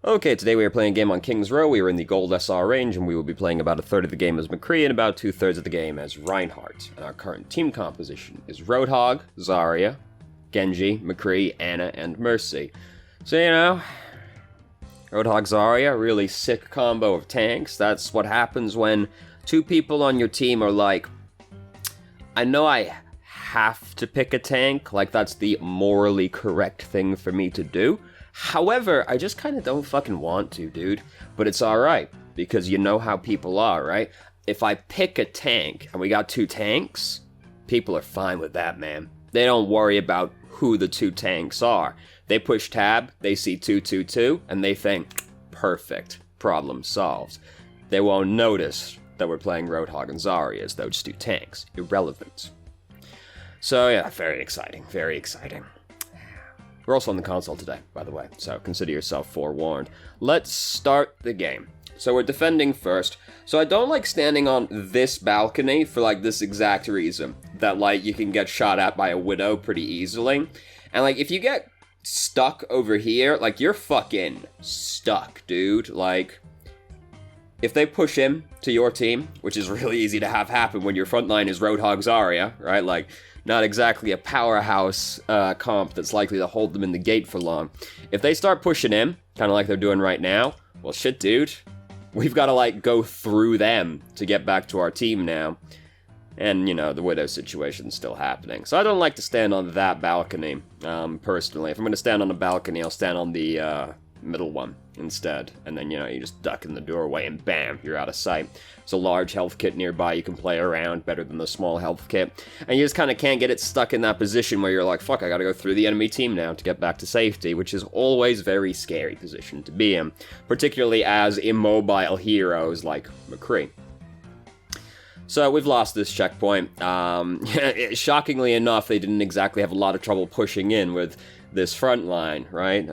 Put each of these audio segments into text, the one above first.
Okay, today we are playing a game on King's Row. We are in the Gold SR range, and we will be playing about a third of the game as McCree and about 2/3 of the game as Reinhardt. And our current team composition is Roadhog, Zarya, Genji, McCree, Ana, and Mercy. So, you know, Roadhog, Zarya, really sick combo of tanks. That's what happens when two people on your team are like, I know I have to pick a tank, like that's the morally correct thing for me to do. However, I just kind of don't fucking want to, dude. But it's alright, because you know how people are, right? If I pick a tank, and we got two tanks, people are fine with that, man. They don't worry about who the two tanks are. They push tab, they see 222, and they think, perfect, problem solved. They won't notice that we're playing Roadhog and Zarya as though just two tanks. Irrelevant. So yeah, very exciting, very exciting. We're also on the console today, by the way, so consider yourself forewarned. Let's start the game. So we're defending first. So I don't like standing on this balcony for like this exact reason. That like you can get shot at by a widow pretty easily. And like if you get stuck over here, like you're fucking stuck, dude. Like if they push in to your team, which is really easy to have happen when your front line is Roadhog Zarya, right? Like not exactly a powerhouse comp that's likely to hold them in the gate for long. If they start pushing in, kind of like they're doing right now, well shit, dude. We've got to like go through them to get back to our team now. And, you know, the widow situation's still happening. So I don't like to stand on that balcony, personally. If I'm going to stand on a balcony, I'll stand on the middle one instead. And then, you know, you just duck in the doorway and bam, you're out of sight. There's a large health kit nearby you can play around, better than the small health kit. And you just kind of can't get it stuck in that position where you're like, fuck, I gotta go through the enemy team now to get back to safety, which is always a very scary position to be in. Particularly as immobile heroes like McCree. So we've lost this checkpoint. Shockingly enough, they didn't exactly have a lot of trouble pushing in with this front line, right?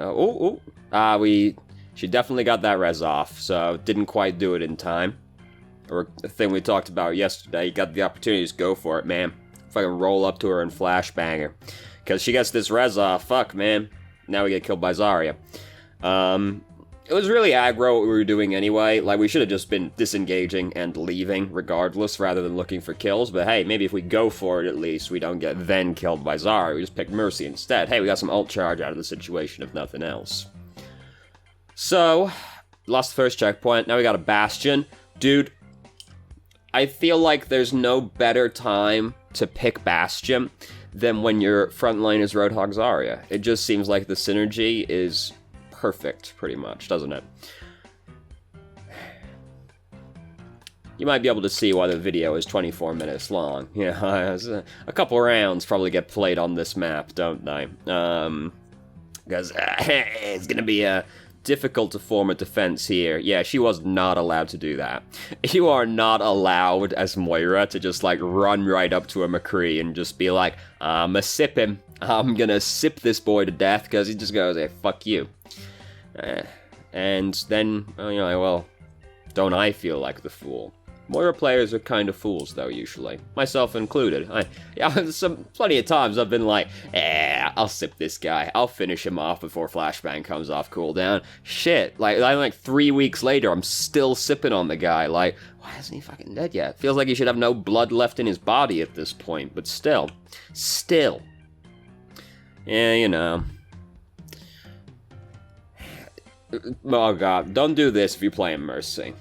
She definitely got that res off, so didn't quite do it in time. Or the thing we talked about yesterday, you got the opportunity to just go for it, man. Fucking roll up to her and flashbang her. Because she gets this res off, fuck, man. Now we get killed by Zarya. It was really aggro what we were doing anyway. Like, we should have just been disengaging and leaving regardless, rather than looking for kills. But hey, maybe if we go for it at least, we don't get then killed by Zarya. We just pick Mercy instead. Hey, we got some ult charge out of the situation, if nothing else. So, lost the first checkpoint. Now we got a Bastion. Dude, I feel like there's no better time to pick Bastion than when your front line is Roadhog Zarya. It just seems like the synergy is perfect, pretty much, doesn't it? You might be able to see why the video is 24 minutes long. Yeah, a couple rounds probably get played on this map, don't they? Because it's gonna be difficult to form a defense here. Yeah, she was not allowed to do that. You are not allowed, as Moira, to just, like, run right up to a McCree and just be like, I'ma sip him. I'm gonna sip this boy to death, because he just goes, hey, fuck you. And then, you know, well, don't I feel like the fool? Moira players are kind of fools, though, usually. Myself included. Plenty of times I've been like, I'll sip this guy. I'll finish him off before Flashbang comes off cooldown. Shit, like 3 weeks later, I'm still sipping on the guy. Like, why isn't he fucking dead yet? Feels like he should have no blood left in his body at this point, but still. Yeah, you know. Oh god, don't do this if you're playing Mercy.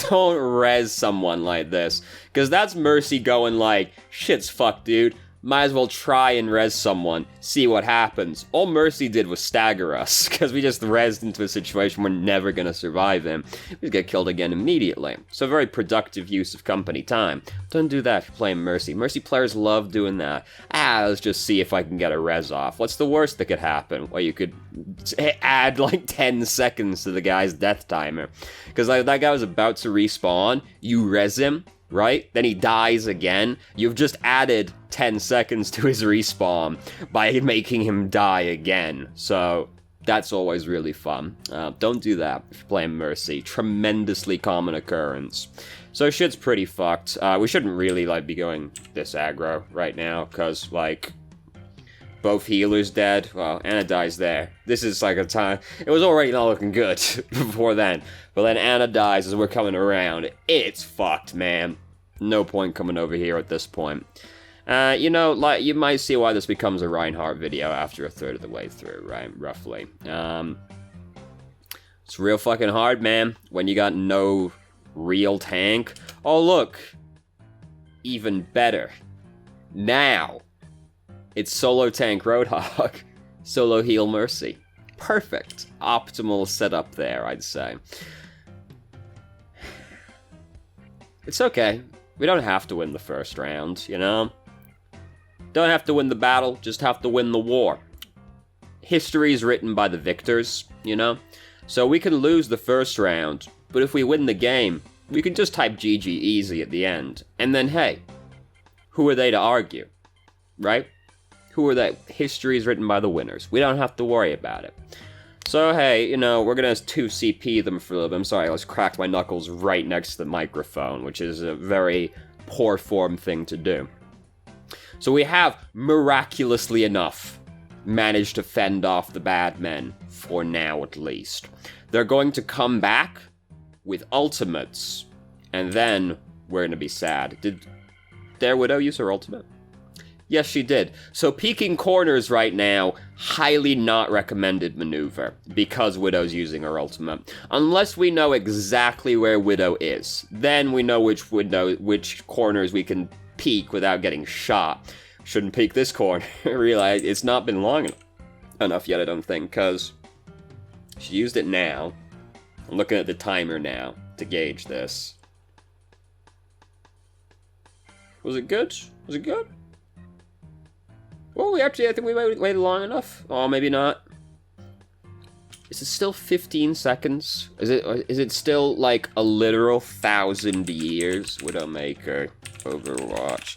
Don't res someone like this, because that's Mercy going like, shit's fucked, dude. Might as well try and res someone, see what happens. All Mercy did was stagger us, because we just resed into a situation we're never gonna survive in. We get killed again immediately. So very productive use of company time. Don't do that if you're playing Mercy. Mercy players love doing that. Let's just see if I can get a res off. What's the worst that could happen? Well, you could add like 10 seconds to the guy's death timer. Because like, that guy was about to respawn, you res him, right? Then he dies again. You've just added 10 seconds to his respawn by making him die again. So that's always really fun. Don't do that if you're playing Mercy. Tremendously common occurrence. So shit's pretty fucked. We shouldn't really like be going this aggro right now, because like Both healers dead. Well, Anna dies there. This is like a time... It was already not looking good before then. But then Anna dies as we're coming around. It's fucked, man. No point coming over here at this point. You know, like, you might see why this becomes a Reinhardt video after a third of the way through, right? Roughly. It's real fucking hard, man, when you got no real tank. Oh, look. Even better. Now... It's solo tank Roadhog, solo heal Mercy. Perfect. Optimal setup there, I'd say. It's okay. We don't have to win the first round, you know? Don't have to win the battle, just have to win the war. History is written by the victors, you know? So we can lose the first round, but if we win the game, we can just type GG easy at the end. And then, hey, who are they to argue? Right? Who are they? History is written by the winners. We don't have to worry about it. So, hey, you know, we're gonna 2CP them for a little bit. I'm sorry, I just cracked my knuckles right next to the microphone, which is a very poor form thing to do. So we have, miraculously enough, managed to fend off the bad men, for now at least. They're going to come back with ultimates, and then we're gonna be sad. Did their Widow use her ultimate? Yes, she did. So peeking corners right now, highly not recommended maneuver, because Widow's using her ultimate. Unless we know exactly where Widow is, then we know which corners we can peek without getting shot. Shouldn't peek this corner. Realize it's not been long enough yet, I don't think, because she used it now. I'm looking at the timer now to gauge this. Was it good? Was it good? Well, I think we waited long enough. Oh, maybe not. Is it still 15 seconds? Is it still, like, a literal 1,000 years? Widowmaker, Overwatch.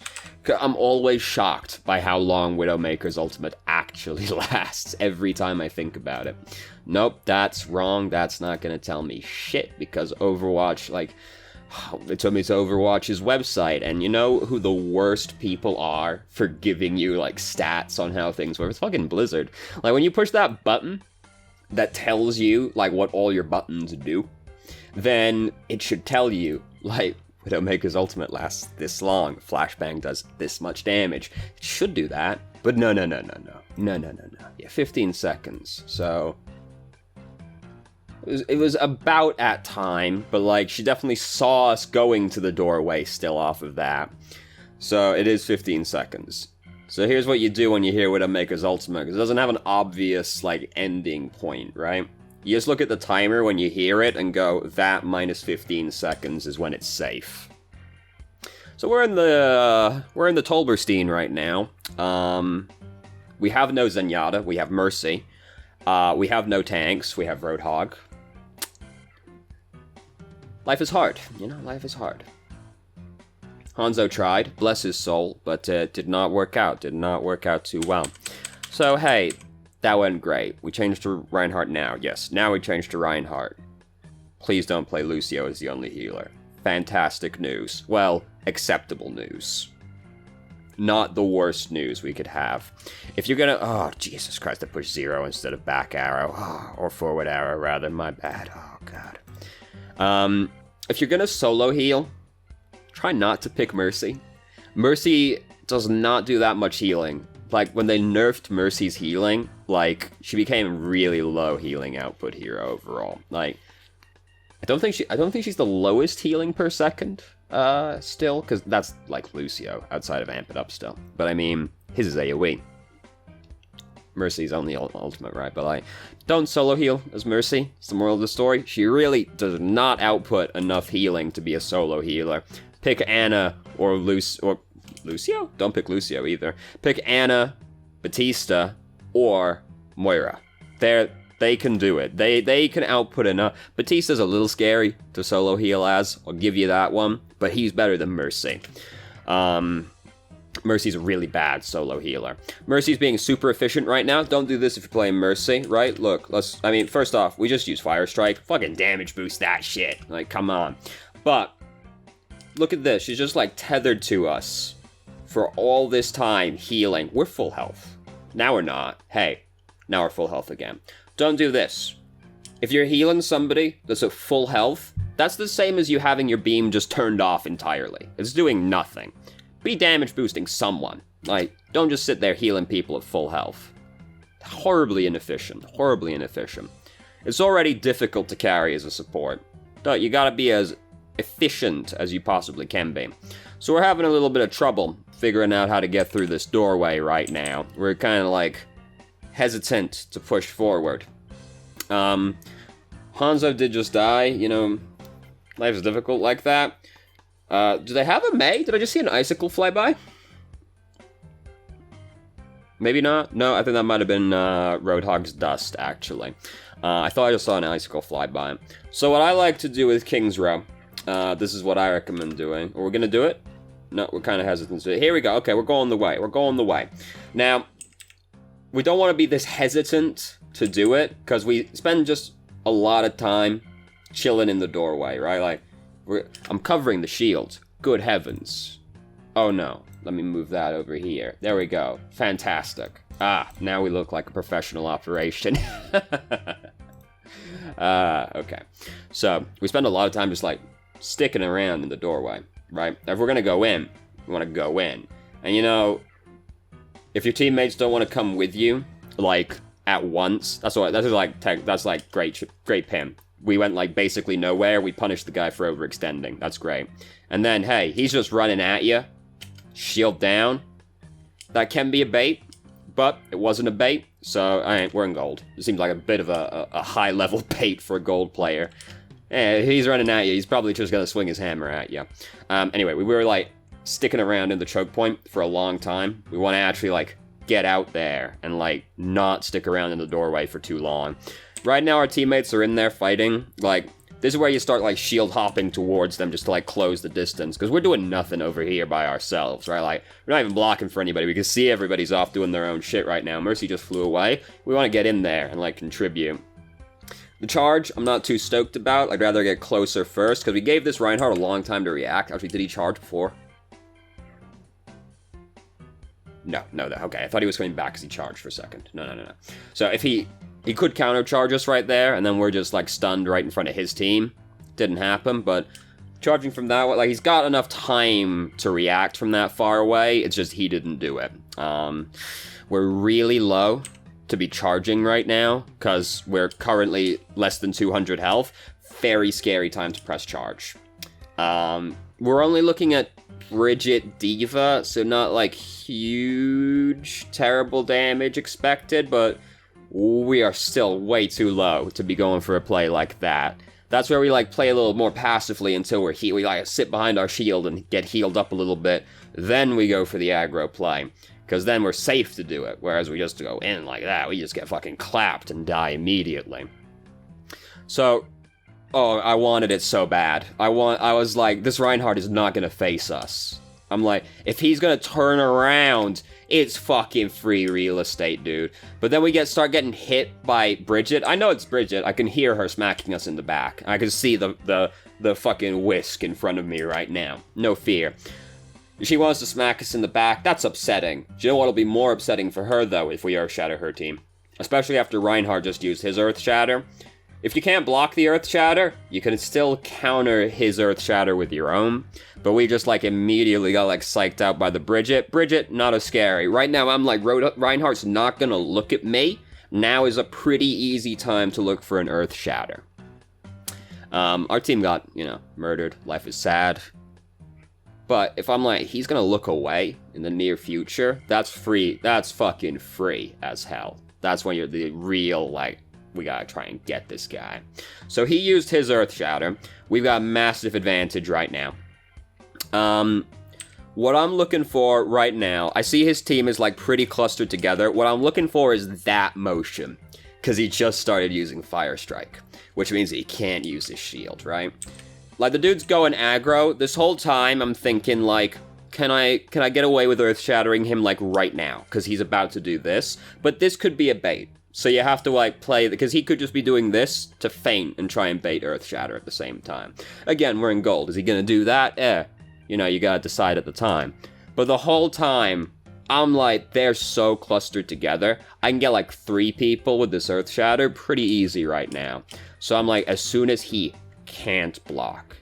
I'm always shocked by how long Widowmaker's ultimate actually lasts every time I think about it. Nope, that's wrong. That's not gonna tell me shit, because Overwatch, like... It took me to Overwatch's website, and you know who the worst people are for giving you, like, stats on how things work? It's fucking Blizzard. Like, when you push that button that tells you, like, what all your buttons do, then it should tell you, like, Widowmaker's ultimate lasts this long, Flashbang does this much damage. It should do that, but no. Yeah, 15 seconds, so... It was about at time, but, like, she definitely saw us going to the doorway still off of that. So, it is 15 seconds. So, here's what you do when you hear Widowmaker's ultimate, because it doesn't have an obvious, like, ending point, right? You just look at the timer when you hear it and go, that minus 15 seconds is when it's safe. So, we're in the Tolberstein right now. We have no Zenyatta, we have Mercy. We have no tanks, we have Roadhog. Life is hard, you know, life is hard. Hanzo tried, bless his soul, but it did not work out too well. So, hey, that went great. We changed to Reinhardt now, yes, now we changed to Reinhardt. Please don't play Lucio as the only healer. Fantastic news. Well, acceptable news. Not the worst news we could have. If you're gonna... Oh, Jesus Christ, I pushed 0 instead of back arrow. Oh, or forward arrow, rather. My bad. Oh, God. If you're gonna solo heal, try not to pick Mercy. Mercy does not do that much healing. Like, when they nerfed Mercy's healing, like, she became really low healing output here overall. Like, I don't think she's the lowest healing per second. Still, because that's like Lucio outside of Amp It Up still. But I mean, his is AoE. Mercy's only ultimate, right? But like, don't solo heal as Mercy. It's the moral of the story. She really does not output enough healing to be a solo healer. Pick Anna or Lucio? Don't pick Lucio either. Pick Anna, Batista, or Moira. They can do it. They can output enough. Batista's a little scary to solo heal as. I'll give you that one. But he's better than Mercy. Mercy's a really bad solo healer. Mercy's being super efficient right now. Don't do this if you're playing Mercy, right? Look, first off, we just use Fire Strike. Fucking damage boost that shit. Like, come on. But, look at this. She's just, like, tethered to us for all this time healing. We're full health. Now we're not. Hey, now we're full health again. Don't do this. If you're healing somebody that's at full health, that's the same as you having your beam just turned off entirely. It's doing nothing. Be damage boosting someone. Like, don't just sit there healing people at full health. Horribly inefficient. Horribly inefficient. It's already difficult to carry as a support. You gotta be as efficient as you possibly can be. So we're having a little bit of trouble figuring out how to get through this doorway right now. We're kind of like hesitant to push forward. Hanzo did just die, you know, life is difficult like that. Do they have a May? Did I just see an icicle fly by? Maybe not. No, I think that might have been Roadhog's dust, actually. I thought I just saw an icicle fly by. So what I like to do with King's Row, this is what I recommend doing. Are we going to do it? No, we're kind of hesitant to do it. Here we go. Okay, we're going the way. We're going the way. Now, we don't want to be this hesitant to do it, because we spend just a lot of time chilling in the doorway, right? Like, I'm covering the shield. Good heavens. Oh no. Let me move that over here. There we go. Fantastic. Now we look like a professional operation. Okay. So, we spend a lot of time just, like, sticking around in the doorway, right? If we're gonna go in, we want to go in. And, you know, if your teammates don't want to come with you, like, at once, that's like great pim. We went, like, basically nowhere. We punished the guy for overextending. That's great. And then, hey, he's just running at you. Shield down. That can be a bait, but it wasn't a bait, so we're in gold. It seems like a bit of a high-level bait for a gold player. He's running at you. He's probably just going to swing his hammer at you. Anyway, we were, like, sticking around in the choke point for a long time. We want to actually, like, get out there and, like, not stick around in the doorway for too long. Right now, our teammates are in there fighting. Like, this is where you start, like, shield hopping towards them just to, like, close the distance. Because we're doing nothing over here by ourselves, right? Like, we're not even blocking for anybody. We can see everybody's off doing their own shit right now. Mercy just flew away. We want to get in there and, like, contribute. The charge, I'm not too stoked about. I'd rather get closer first. Because we gave this Reinhardt a long time to react. Actually, did he charge before? No, okay. I thought he was coming back because he charged for a second. No. So if he could counter-charge us right there, and then we're just, like, stunned right in front of his team. Didn't happen, but charging from that way, like, he's got enough time to react from that far away. It's just he didn't do it. We're really low to be charging right now, because we're currently less than 200 health. Very scary time to press charge. We're only looking at Bridget Diva, so not, like, huge, terrible damage expected, but we are still way too low to be going for a play like that. That's where we, like, play a little more passively until we're we, like, sit behind our shield and get healed up a little bit. Then we go for the aggro play. Because then we're safe to do it. Whereas we just go in like that, we just get fucking clapped and die immediately. So, I wanted it so bad. I was like, this Reinhardt is not gonna face us. I'm like, if he's gonna turn around, it's fucking free real estate, dude. But then we start getting hit by Bridget. I know it's Bridget. I can hear her smacking us in the back. I can see the fucking whisk in front of me right now. No fear. She wants to smack us in the back. That's upsetting. Do you know what'll be more upsetting for her, though, if we Earth Shatter her team? Especially after Reinhardt just used his Earth Shatter. If you can't block the Earth Shatter, you can still counter his Earth Shatter with your own. But we just, like, immediately got, like, psyched out by the Bridget. Bridget, not as scary. Right now, I'm like, Reinhardt's not gonna look at me. Now is a pretty easy time to look for an Earth Shatter. Our team got, you know, murdered. Life is sad. But if I'm like, he's gonna look away in the near future, that's free. That's fucking free as hell. That's when you're the real, like, we gotta try and get this guy. So he used his Earth Shatter. We've got massive advantage right now. What I'm looking for right now, I see his team is, like, pretty clustered together. What I'm looking for is that motion. Because he just started using Fire Strike. Which means he can't use his shield, right? Like, the dude's going aggro. This whole time, I'm thinking, like, can I get away with Earth Shattering him, like, right now? Because he's about to do this. But this could be a bait. So you have to, like, play, because he could just be doing this to feint and try and bait Earth Shatter at the same time. Again, we're in gold. Is he gonna do that? You know, you gotta decide at the time. But the whole time, I'm like, they're so clustered together. I can get like 3 people with this Earth Shatter pretty easy right now. So I'm like, as soon as he can't block,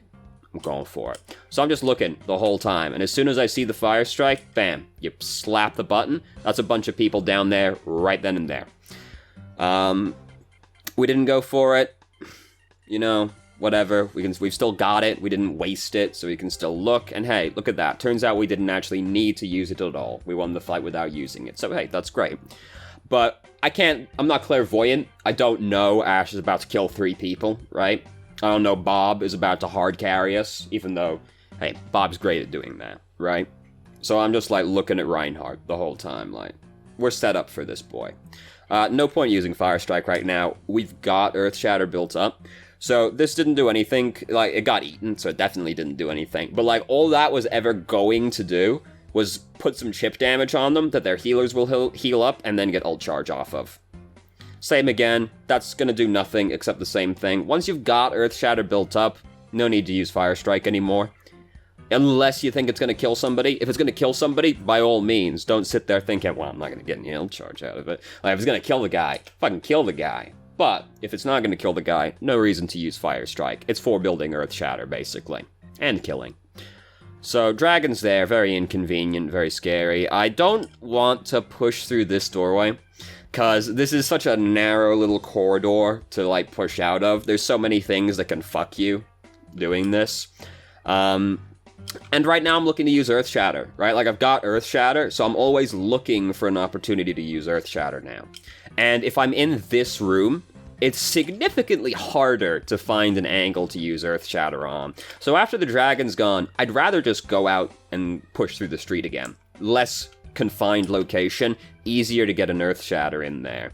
I'm going for it. So I'm just looking the whole time, and as soon as I see the Fire Strike, bam, you slap the button. That's a bunch of people down there right then and there. We didn't go for it. You know, whatever. We've still got it. We didn't waste it, so we can still look. And hey, look at that. Turns out we didn't actually need to use it at all. We won the fight without using it. So hey, that's great. But I'm not clairvoyant. I don't know Ash is about to kill 3 people, right? I don't know Bob is about to hard carry us, even though, hey, Bob's great at doing that, right? So I'm just, like, looking at Reinhardt the whole time, like, we're set up for this boy. No point using Fire Strike right now. We've got Earth Shatter built up. So this didn't do anything. Like, it got eaten, so it definitely didn't do anything. But, like, all that was ever going to do was put some chip damage on them that their healers will heal up and then get ult charge off of. Same again, that's gonna do nothing except the same thing. Once you've got Earth Shatter built up, no need to use Fire Strike anymore. Unless you think it's gonna kill somebody. If it's gonna kill somebody, by all means, don't sit there thinking, well, I'm not gonna get any ult charge out of it. Like, if it's gonna kill the guy, fucking kill the guy. But, if it's not gonna kill the guy, no reason to use Fire Strike. It's for building Earth Shatter, basically. And killing. So, Dragon's there, very inconvenient, very scary. I don't want to push through this doorway, because this is such a narrow little corridor to, like, push out of. There's so many things that can fuck you doing this. And right now I'm looking to use Earth Shatter, right? Like, I've got Earth Shatter, so I'm always looking for an opportunity to use Earth Shatter now. And if I'm in this room, it's significantly harder to find an angle to use Earth Shatter on. So after the dragon's gone, I'd rather just go out and push through the street again. Less confined location, easier to get an Earth Shatter in there.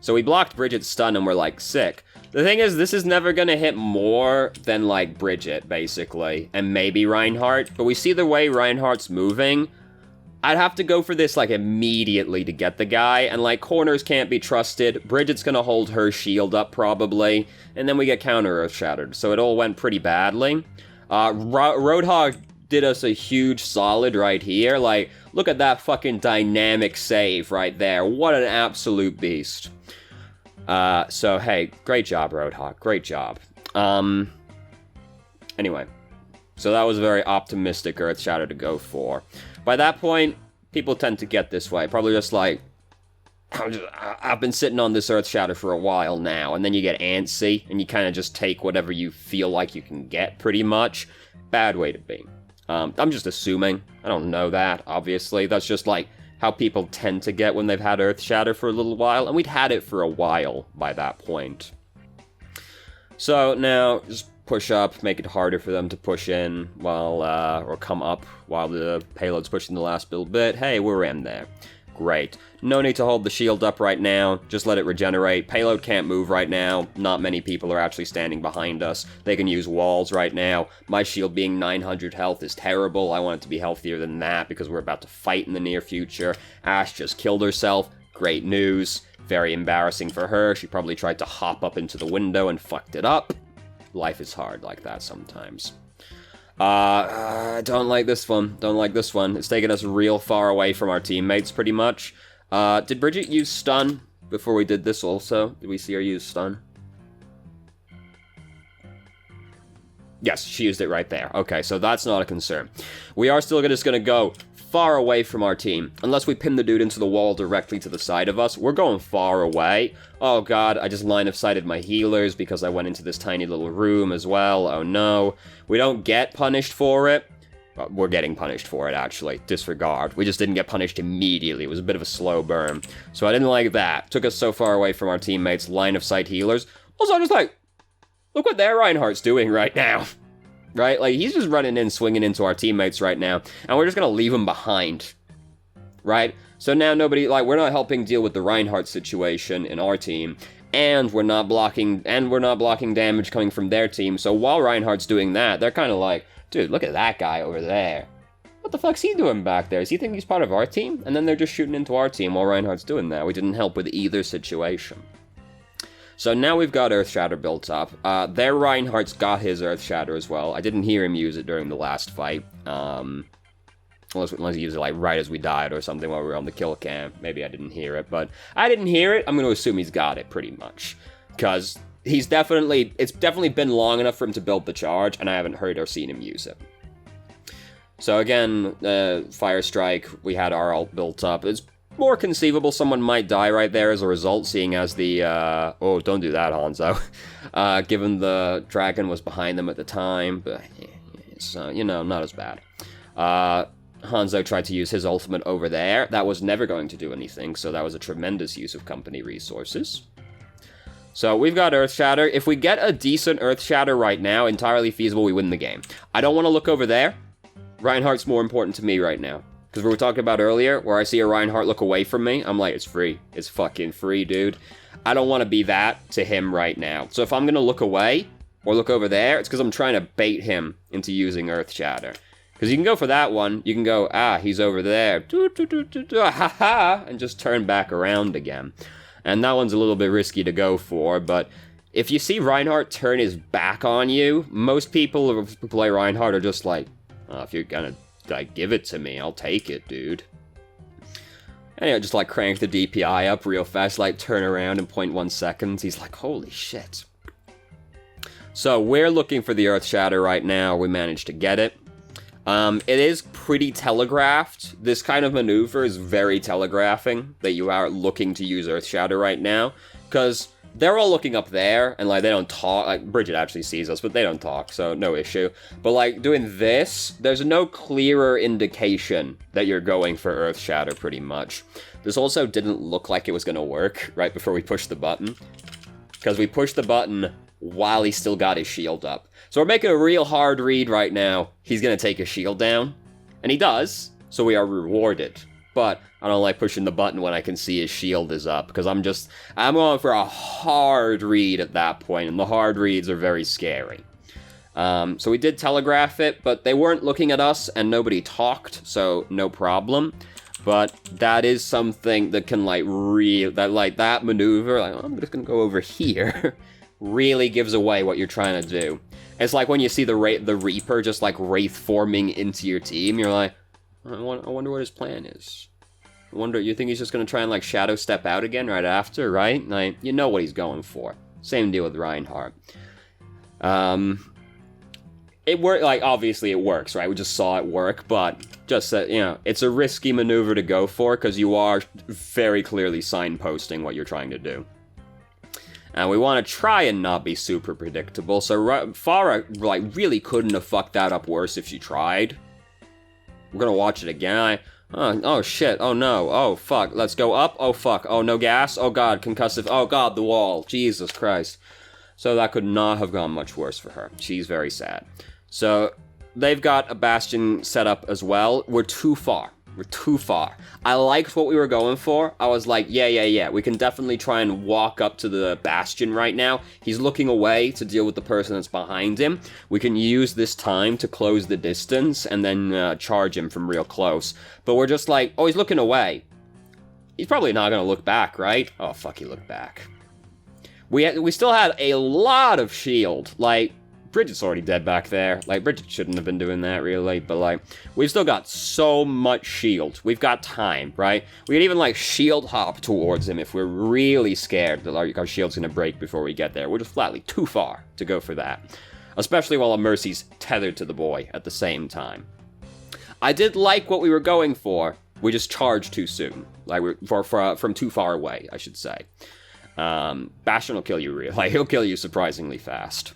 So we blocked Bridget's stun and we're like, sick. The thing is, this is never gonna hit more than, like, Bridget, basically, and maybe Reinhardt, but we see the way Reinhardt's moving. I'd have to go for this, like, immediately to get the guy, and, like, corners can't be trusted. Bridget's gonna hold her shield up, probably, and then we get counter Earth Shattered, so it all went pretty badly. Roadhog did us a huge solid right here. Like, look at that fucking dynamic save right there. What an absolute beast. So, hey, great job, Roadhog. Great job. Anyway. So that was a very optimistic Earth Shatter to go for. By that point, people tend to get this way. Probably just like, I've been sitting on this Earth Shatter for a while now, and then you get antsy, and you kind of just take whatever you feel like you can get, pretty much. Bad way to be. I'm just assuming. I don't know that, obviously. That's just, like, how people tend to get when they've had Earth Shatter for a little while, and we'd had it for a while by that point. So, now, just push up, make it harder for them to push in while, or come up while the payload's pushing the last little bit. Hey, we're in there. Great. No need to hold the shield up right now, just let it regenerate. Payload can't move right now, not many people are actually standing behind us. They can use walls right now. My shield being 900 health is terrible, I want it to be healthier than that because we're about to fight in the near future. Ash just killed herself, great news. Very embarrassing for her, she probably tried to hop up into the window and fucked it up. Life is hard like that sometimes. I don't like this one. Don't like this one. It's taking us real far away from our teammates, pretty much. Did Bridget use stun before we did this also? Did we see her use stun? Yes, she used it right there. Okay, so that's not a concern. We are still just gonna go far away from our team. Unless we pin the dude into the wall directly to the side of us, we're going far away. Oh god, I just line of sighted my healers because I went into this tiny little room as well. Oh no. We don't get punished for it. Well, we're getting punished for it, actually. Disregard. We just didn't get punished immediately. It was a bit of a slow burn. So I didn't like that. Took us so far away from our teammates, line of sight healers. Also, I'm just like, look what their Reinhardt's doing right now. Right? Like, he's just running in, swinging into our teammates right now, and we're just gonna leave him behind. Right? So now nobody, like, we're not helping deal with the Reinhardt situation in our team, and we're not blocking damage coming from their team, so while Reinhardt's doing that, they're kind of like, dude, look at that guy over there. What the fuck's he doing back there? Does he think he's part of our team? And then they're just shooting into our team while Reinhardt's doing that. We didn't help with either situation. So now we've got Earth Shatter built up. Their Reinhardt's got his Earth Shatter as well. I didn't hear him use it during the last fight. Unless he used it like right as we died or something while we were on the kill cam. Maybe I didn't hear it, but I didn't hear it. I'm going to assume he's got it pretty much. Because it's definitely been long enough for him to build the charge, and I haven't heard or seen him use it. So again, Fire Strike, we had our ult built up. It's more conceivable someone might die right there as a result, seeing as the, oh, don't do that, Hanzo. Given the dragon was behind them at the time, but it's, you know, not as bad. Hanzo tried to use his ultimate over there. That was never going to do anything, so that was a tremendous use of company resources. So we've got Earth Shatter. If we get a decent Earth Shatter right now, entirely feasible, we win the game. I don't want to look over there. Reinhardt's more important to me right now. Because we were talking about earlier, where I see a Reinhardt look away from me, I'm like, it's free. It's fucking free, dude. I don't want to be that to him right now. So if I'm going to look away, or look over there, it's because I'm trying to bait him into using Earth Shatter. Because you can go for that one, you can go, he's over there, and just turn back around again. And that one's a little bit risky to go for, but if you see Reinhardt turn his back on you, most people who play Reinhardt are just like, if you're gonna like give it to me, I'll take it, dude. Anyway, just like crank the DPI up real fast, like turn around in 0.1 seconds. He's like, holy shit. So we're looking for the Earth Shatter right now. We managed to get it. It is pretty telegraphed. This kind of maneuver is very telegraphing that you are looking to use Earth Shatter right now, because they're all looking up there, and like they don't talk. Like Bridget actually sees us, but they don't talk, so no issue. But like doing this, there's no clearer indication that you're going for Earth Shatter pretty much. This also didn't look like it was gonna work right before we pushed the button, because we pushed the button while he still got his shield up. So we're making a real hard read right now. He's gonna take his shield down, and he does, so we are rewarded. But I don't like pushing the button when I can see his shield is up, because I'm going for a hard read at that point, and the hard reads are very scary. So we did telegraph it, but they weren't looking at us, and nobody talked, so no problem. But that is something that can, that maneuver, I'm just gonna go over here, really gives away what you're trying to do. It's like when you see the Reaper just, like, wraith forming into your team, you're like, I wonder what his plan is. You think he's just gonna try and, like, shadow step out again right after, right? Like, you know what he's going for. Same deal with Reinhardt. It worked, like, obviously it works, right? We just saw it work, but just that, you know, it's a risky maneuver to go for, because you are very clearly signposting what you're trying to do. And we want to try and not be super predictable, so Farah, like, really couldn't have fucked that up worse if she tried. We're gonna watch it again. Oh shit, oh no, oh fuck, let's go up, oh fuck, oh no gas, oh god, concussive, oh god, the wall, Jesus Christ. So that could not have gone much worse for her. She's very sad. So, they've got a bastion set up as well. We're too far. We're too far. I liked what we were going for. I was like, yeah, we can definitely try and walk up to the bastion right now. He's looking away to deal with the person that's behind him. We can use this time to close the distance and then charge him from real close. But we're just like, oh, he's looking away. He's probably not going to look back, right? Oh, fuck, he looked back. We still had a lot of shield. Like, Bridget's already dead back there. Like, Bridget shouldn't have been doing that, really. But, like, we've still got so much shield. We've got time, right? We can even, like, shield hop towards him if we're really scared that our shield's gonna break before we get there. We're just flatly too far to go for that. Especially while a Mercy's tethered to the boy at the same time. I did like what we were going for. We just charged too soon. Like, from too far away, I should say. Bastion will kill you he'll kill you surprisingly fast.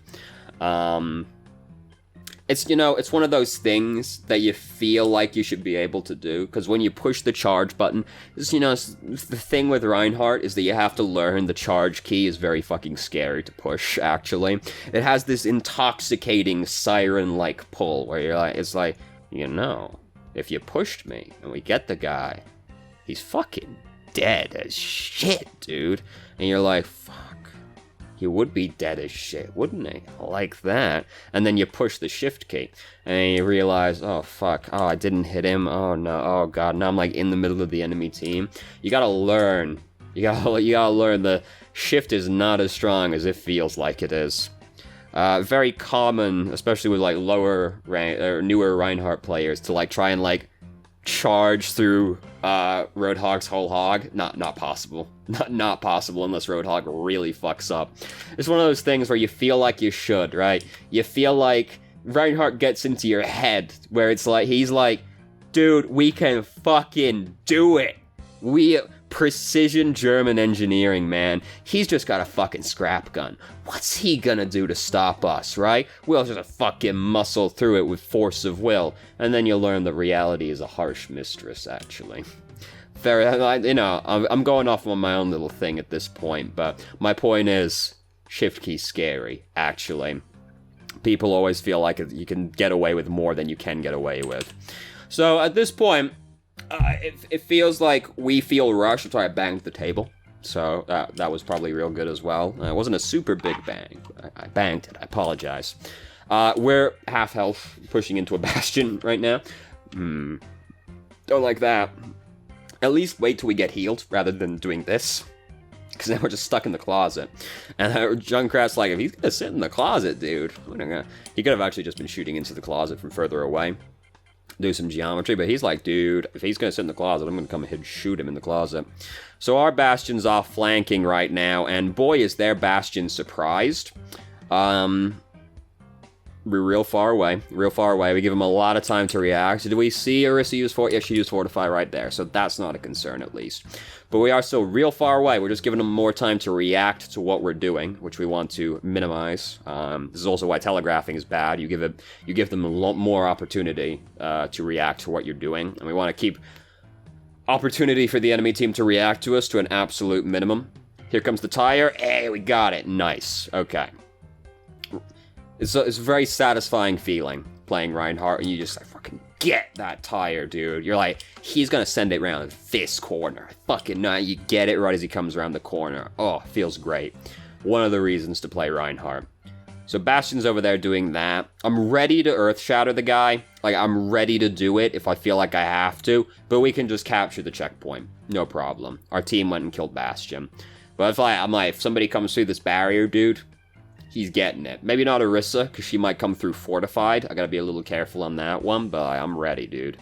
It's, you know, it's one of those things that you feel like you should be able to do, because when you push the charge button, you know, the thing with Reinhardt is that you have to learn the charge key is very fucking scary to push, actually. It has this intoxicating siren-like pull, where you're like, it's like, you know, if you pushed me, and we get the guy, he's fucking dead as shit, dude. And you're like, fuck. He would be dead as shit, wouldn't he? Like that. And then you push the shift key. And you realize, oh, fuck. Oh, I didn't hit him. Oh, no. Oh, God. Now I'm, like, in the middle of the enemy team. You gotta learn You gotta learn the shift is not as strong as it feels like it is. Very common, especially with like lower rank or newer Reinhardt players, to like try and like charge through Roadhog's whole hog. Not possible. Not possible unless Roadhog really fucks up. It's one of those things where you feel like you should, right? You feel like Reinhardt gets into your head where it's like he's like, dude, we can fucking do it. Precision German engineering, man. He's just got a fucking scrap gun. What's he gonna do to stop us, right? We'll just fucking muscle through it with force of will. And then you'll learn that reality is a harsh mistress, actually. I'm going off on my own little thing at this point, but my point is, shift key's scary, actually. People always feel like you can get away with more than you can get away with. So at this point, it feels like we feel rushed. Sorry, I banged the table. So that was probably real good as well. It wasn't a super big bang. I banged it. I apologize. We're half health, pushing into a bastion right now. Don't like that. At least wait till we get healed rather than doing this. Because now we're just stuck in the closet. And Junkrat's like, if he's gonna sit in the closet, dude, he could have actually just been shooting into the closet from further away. Do some geometry, but he's like, dude, if he's gonna sit in the closet, I'm gonna come ahead and shoot him in the closet. So our bastion's off flanking right now, and boy, is their bastion surprised. We're real far away. We give them a lot of time to react. Did we see Orisa use Fortify? Yeah, she used Fortify right there, so that's not a concern at least. But we are still real far away. We're just giving them more time to react to what we're doing, which we want to minimize. This is also why telegraphing is bad. You give them a lot more opportunity to react to what you're doing, and we want to keep opportunity for the enemy team to react to us to an absolute minimum. Here comes the tire. Hey, we got it. Nice. Okay. It's a very satisfying feeling playing Reinhardt, and you just like, fucking get that tire, dude. You're like, he's gonna send it around this corner. Fucking no, you get it right as he comes around the corner. Oh, feels great. One of the reasons to play Reinhardt. So Bastion's over there doing that. I'm ready to Earth Shatter the guy. Like, I'm ready to do it if I feel like I have to, but we can just capture the checkpoint. No problem. Our team went and killed Bastion. But if somebody comes through this barrier, dude, he's getting it. Maybe not Orisa, because she might come through fortified. I gotta be a little careful on that one, but I'm ready, dude.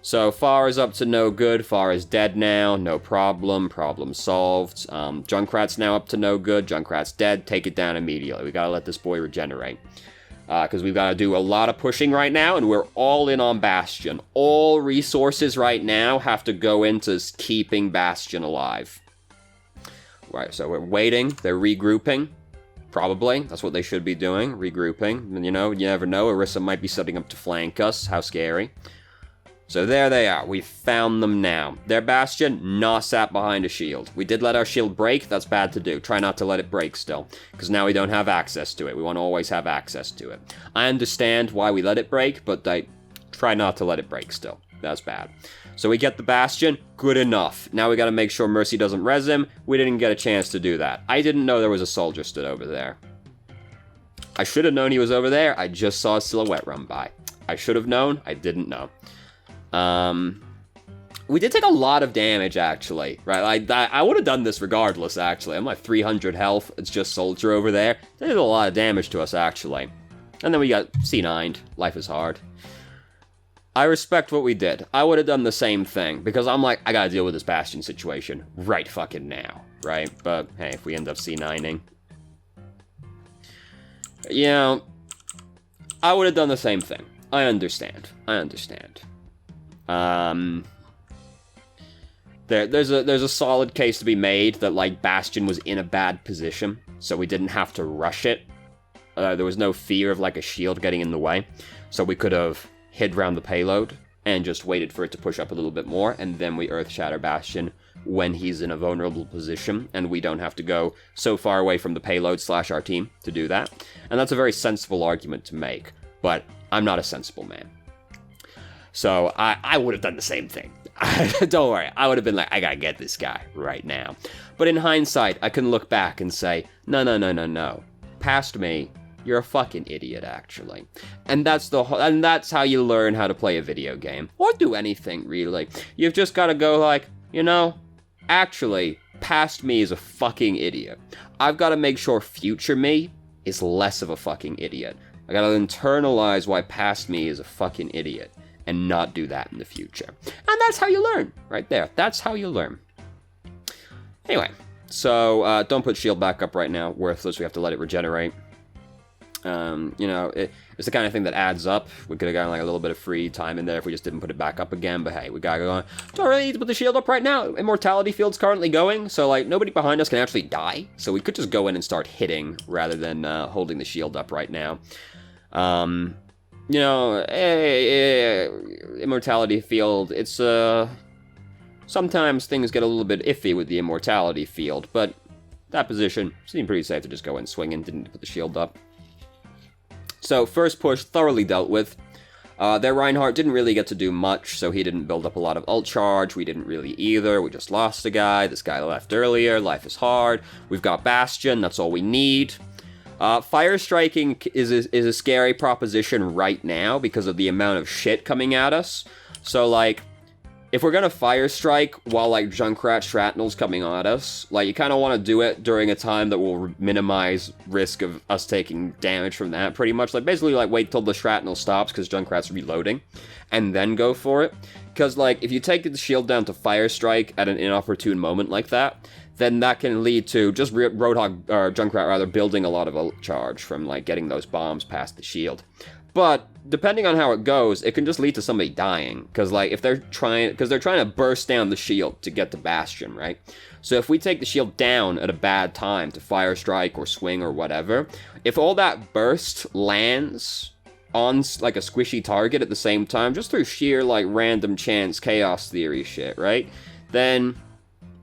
So, Far is up to no good. Far is dead now. No problem. Problem solved. Junkrat's now up to no good. Junkrat's dead. Take it down immediately. We gotta let this boy regenerate. Because we've gotta do a lot of pushing right now, and we're all in on Bastion. All resources right now have to go into keeping Bastion alive. Right, so we're waiting. They're regrouping. Probably. That's what they should be doing. Regrouping. And, you never know. Orisa might be setting up to flank us. How scary. So there they are. We found them now. Their Bastion, not sat behind a shield. We did let our shield break. That's bad to do. Try not to let it break still. Because now we don't have access to it. We want to always have access to it. I understand why we let it break, but try not to let it break still. That's bad. So we get the Bastion. Good enough. Now we gotta make sure Mercy doesn't res him. We didn't get a chance to do that. I didn't know there was a soldier stood over there. I should have known he was over there. I just saw a silhouette run by. I should have known. I didn't know. We did take a lot of damage, actually, right? I would have done this regardless, actually. I'm like 300 health. It's just soldier over there. They did a lot of damage to us, actually. And then we got C9'd. Life is hard. I respect what we did. I would have done the same thing, because I'm like, I gotta deal with this Bastion situation right fucking now, right? But, hey, if we end up C9ing... I would have done the same thing. I understand. There's a solid case to be made that, like, Bastion was in a bad position, so we didn't have to rush it. There was no fear of, like, a shield getting in the way, so we could have hid around the payload and just waited for it to push up a little bit more, and then we Earth Shatter Bastion when he's in a vulnerable position, and we don't have to go so far away from the payload / our team to do that. And that's a very sensible argument to make, but I'm not a sensible man. So I would have done the same thing. Don't worry, I would have been like, I gotta get this guy right now. But in hindsight, I can look back and say, no. Past me, you're a fucking idiot, actually. And that's how you learn how to play a video game. Or do anything, really. You've just gotta go like, actually, past me is a fucking idiot. I've got to make sure future me is less of a fucking idiot. I gotta internalize why past me is a fucking idiot and not do that in the future. And that's how you learn, right there. That's how you learn. Anyway, so don't put shield back up right now. Worthless, we have to let it regenerate. You know, it's the kind of thing that adds up. We could have gotten like a little bit of free time in there if we just didn't put it back up again, but hey, we gotta go on. Don't really need to put the shield up right now. Immortality field's currently going, so like nobody behind us can actually die, so we could just go in and start hitting rather than holding the shield up right now. You know, immortality field, it's sometimes things get a little bit iffy with the immortality field, but that position seemed pretty safe to just go in swinging, didn't put the shield up. So, first push, thoroughly dealt with. Their Reinhardt didn't really get to do much, so he didn't build up a lot of ult charge. We didn't really either. We just lost a guy. This guy left earlier. Life is hard. We've got Bastion. That's all we need. Fire striking is a scary proposition right now because of the amount of shit coming at us. So, like, if we're gonna fire strike while, like, Junkrat Shrapnel's coming at us, like, you kind of want to do it during a time that will minimize risk of us taking damage from that, pretty much. Like, basically, like, wait till the Shrapnel stops, because Junkrat's reloading, and then go for it. Because, like, if you take the shield down to fire strike at an inopportune moment like that, then that can lead to just Roadhog, or Junkrat, rather, building a lot of ult charge from, like, getting those bombs past the shield. But depending on how it goes, it can just lead to somebody dying, because like if they're trying to burst down the shield to get to Bastion, right? So if we take the shield down at a bad time to fire strike or swing or whatever, if all that burst lands on like a squishy target at the same time, just through sheer like random chance chaos theory shit, right? Then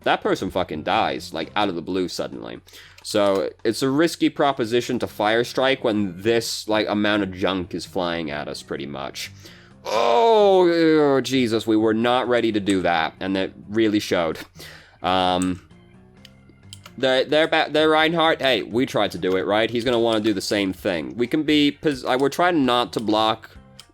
that person fucking dies like out of the blue suddenly. So, it's a risky proposition to fire strike when this, like, amount of junk is flying at us, pretty much. Oh, Jesus, we were not ready to do that, and it really showed. Their Reinhardt, hey, we tried to do it, right? He's gonna want to do the same thing. We can be, we're trying not to block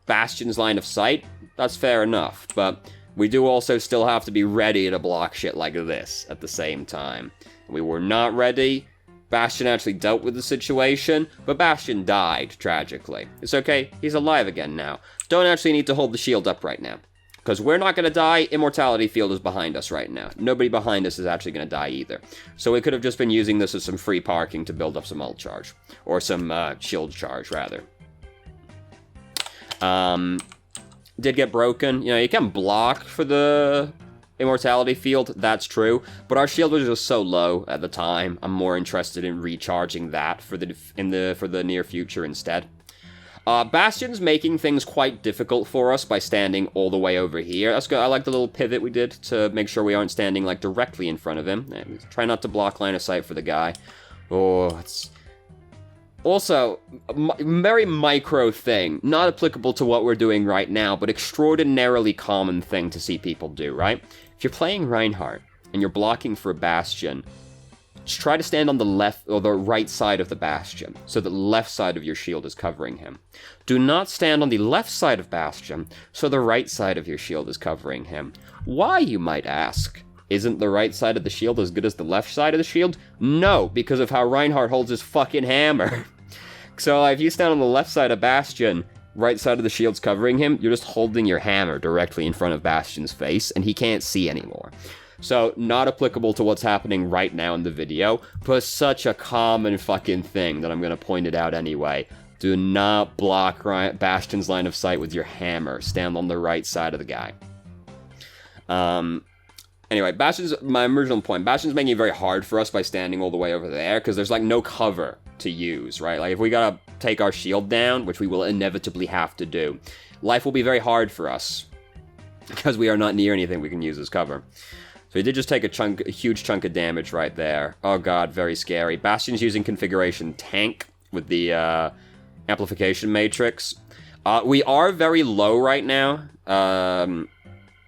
Bastion's line of sight. That's fair enough, but we do also still have to be ready to block shit like this at the same time. We were not ready. Bastion actually dealt with the situation, but Bastion died, tragically. It's okay, he's alive again now. Don't actually need to hold the shield up right now. Because we're not gonna die, Immortality Field is behind us right now. Nobody behind us is actually gonna die either. So we could have just been using this as some free parking to build up some ult charge. Or some shield charge, rather. Did get broken. You know, you can block for the Immortality Field, that's true, but our shield was just so low at the time. I'm more interested in recharging that for the near future instead. Bastion's making things quite difficult for us by standing all the way over here. That's good. I like the little pivot we did to make sure we aren't standing like directly in front of him. Try not to block line of sight for the guy. Oh, it's also very micro thing, not applicable to what we're doing right now, but extraordinarily common thing to see people do, right? If you're playing Reinhardt and you're blocking for a Bastion, just try to stand on the left or the right side of the Bastion, so that the left side of your shield is covering him. Do not stand on the left side of Bastion, so the right side of your shield is covering him. Why, you might ask? Isn't the right side of the shield as good as the left side of the shield? No, because of how Reinhardt holds his fucking hammer. So if you stand on the left side of Bastion, right side of the shield's covering him, you're just holding your hammer directly in front of Bastion's face, and he can't see anymore. So, not applicable to what's happening right now in the video, but such a common fucking thing that I'm gonna point it out anyway. Do not block Bastion's line of sight with your hammer. Stand on the right side of the guy. Anyway, my original point, Bastion's making it very hard for us by standing all the way over there, because there's, like, no cover to use, right? Like, if we gotta take our shield down, which we will inevitably have to do, life will be very hard for us, because we are not near anything we can use as cover. So he did just take a huge chunk of damage right there. Oh god, very scary. Bastion's using configuration tank with the amplification matrix. We are very low right now.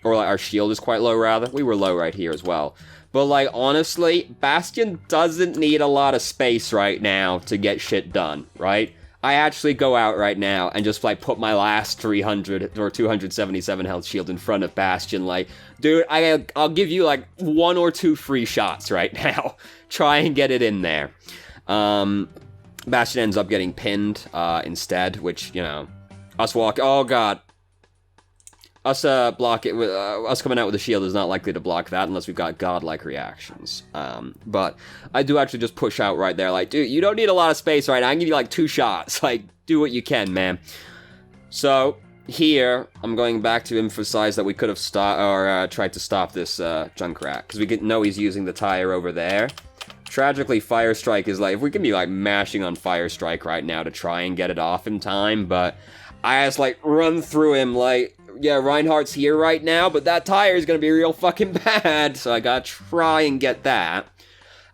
Or like our shield is quite low, rather. We were low right here as well. But like, honestly, Bastion doesn't need a lot of space right now to get shit done, right? I actually go out right now and just, like, put my last 300 or 277 health shield in front of Bastion. Like, dude, I'll give you, like, 1 or 2 free shots right now. Try and get it in there. Bastion ends up getting pinned instead, which, you know, us walk. Oh, God. Us block it with us coming out with a shield is not likely to block that unless we've got godlike reactions. But I do actually just push out right there, like, dude, you don't need a lot of space right now. I can give you like 2 shots. Like, do what you can, man. So here I'm going back to emphasize that we could have tried to stop this Junkrat because we know he's using the tire over there. Tragically, Fire Strike is like, if we can be like mashing on Fire Strike right now to try and get it off in time, but I just like run through him like, yeah, Reinhardt's here right now, but that tire is gonna be real fucking bad, so I gotta try and get that.